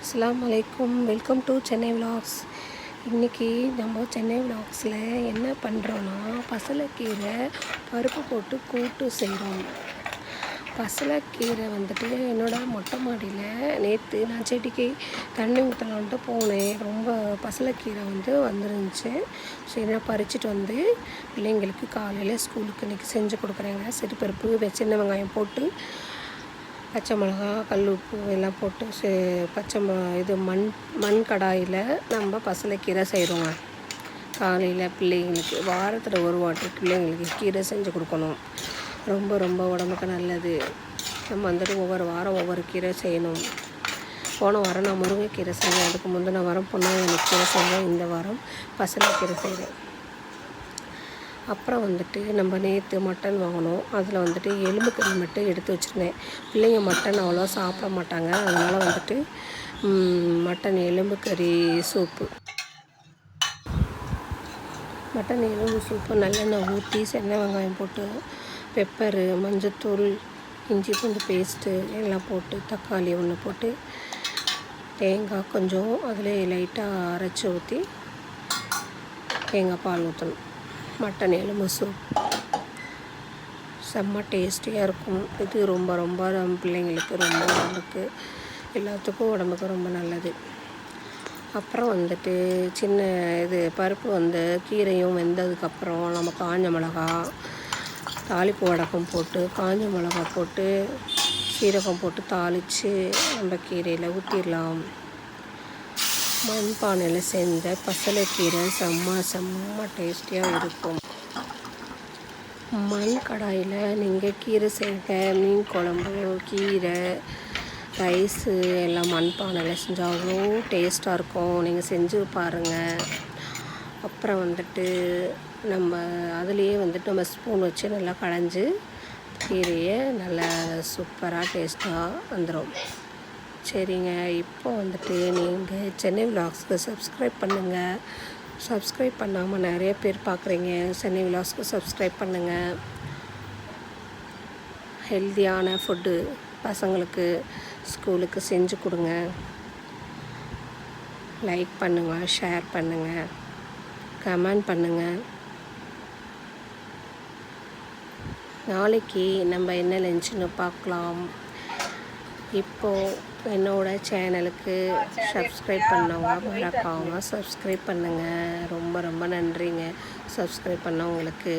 அஸ்ஸலாமு அலைக்கும். Welcome to Chennai vlogs. இன்றைக்கி நம்ம சென்னை விலாக்ஸில் என்ன பண்ணுறோன்னா, பசலைக்கீரை பருப்பு போட்டு கூட்டு செய்கிறோம். பசலைக்கீரை வந்துட்டு என்னோடய மொட்டை மாடியில் நேற்று நான் செடிக்கு தண்ணி ஊற்றலான்ட்டு போனேன். ரொம்ப பசலைக்கீரை வந்துருந்துச்சு. சரி, நான் பறிச்சுட்டு வந்து பிள்ளைங்களுக்கு காலையில் ஸ்கூலுக்கு இன்றைக்கி செஞ்சு கொடுக்குறேங்க. சிறுபருப்பு, சின்ன வெங்காயம் போட்டு, பச்சை மிளகா, கல் உப்பு எல்லாம் போட்டு இது மண் கடாயில் நம்ம பசலைக்கீரை செய்கிறோங்க. காலையில் பிள்ளைங்களுக்கு வாரத்தில் ஒரு வாட்டி பிள்ளைங்களுக்கு கீரை செஞ்சு கொடுக்கணும். ரொம்ப ரொம்ப உடம்புக்கு நல்லது. நம்ம ஒவ்வொரு வாரம் ஒவ்வொரு கீரை செய்யணும். போன வாரம் நான் முருங்கைக்கீரை செஞ்சேன். அதுக்கு முந்தின வாரம் பொன்னாங்கண்ணி கீரை செஞ்சேன். இந்த வாரம் பசலைக்கீரை செய்கிறேன். அப்புறம் நம்ம நேற்று மட்டன் வாங்கினோம். அதில் எலும்பு கறி மட்டும் எடுத்து வச்சுருந்தேன். பிள்ளைங்க மட்டன் அவ்வளோ சாப்பிட மாட்டாங்க. அதனால் மட்டன் எலும்பு கறி சூப்பு, மட்டன் எலும்பு சூப்பு நல்லெண்ணெய் ஊற்றி, சின்ன வெங்காயம் போட்டு, பெப்பரு, மஞ்சத்தூள், இஞ்சி பூண்டு பேஸ்ட்டு எல்லாம் போட்டு, தக்காளி ஒன்று போட்டு, தேங்காய் கொஞ்சம் அதில் லைட்டாக அரைச்சி ஊற்றி தேங்காய் பால் ஊற்றணும். மட்டன் எலும்பு சூப் செம்ம டேஸ்டியாக இருக்கும். இது ரொம்ப ரொம்ப நம்ம பிள்ளைங்களுக்கு ரொம்ப உடம்புக்கு எல்லாத்துக்கும் உடம்புக்கு ரொம்ப நல்லது. அப்புறம் சின்ன பருப்பு கீரையும் வெந்ததுக்கப்புறம் நம்ம காஞ்ச மிளகா, தாளிப்பு வடகம் போட்டு, காஞ்ச மிளகா போட்டு, சீரகம் போட்டு தாளித்து நம்ம கீரையில் ஊற்றிடலாம். மண்பானையில் செஞ்ச பசலைக்கீரை செம்ம டேஸ்டியாக இருக்கும். மண் கடாயில் நீங்கள் கீரை செய்யுங்க. மீன் குழம்பு, கீரை, ரைஸு எல்லாம் மண்பானையில் செஞ்சால் அவ்வளோ டேஸ்ட்டாக இருக்கும். நீங்கள் செஞ்சு பாருங்கள். அப்புறம் நம்ம அதுலேயே நம்ம ஸ்பூன் வச்சு நல்லா களைஞ்சி கீரையை நல்லா சூப்பராக டேஸ்ட்டாக வந்துடும். சரிங்க, இப்போ நீங்கள் சென்னை விலாக்ஸ்க்கு சப்ஸ்கிரைப் பண்ணுங்கள். சப்ஸ்கிரைப் பண்ணாமல் நிறைய பேர் பார்க்குறீங்க. சென்னை விலாக்ஸ்க்கு சப்ஸ்கிரைப் பண்ணுங்கள். ஹெல்த்தியான ஃபுட்டு பசங்களுக்கு ஸ்கூலுக்கு செஞ்சு கொடுங்க. லைக் பண்ணுங்கள், ஷேர் பண்ணுங்கள், கமெண்ட் பண்ணுங்கள். நாளைக்கு நம்ம என்ன லஞ்சுன்னு பார்க்கலாம். இப்போது என்னோடய சேனலுக்கு சப்ஸ்கிரைப் பண்ணவங்க மறக்காமல் சப்ஸ்கிரைப் பண்ணுங்கள். ரொம்ப ரொம்ப நன்றிங்க சப்ஸ்கிரைப் பண்ணவங்களுக்கு.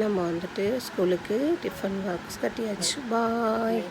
நம்ம ஸ்கூலுக்கு டிஃபன் பாக்ஸ் கட்டியாச்சு. பாய்.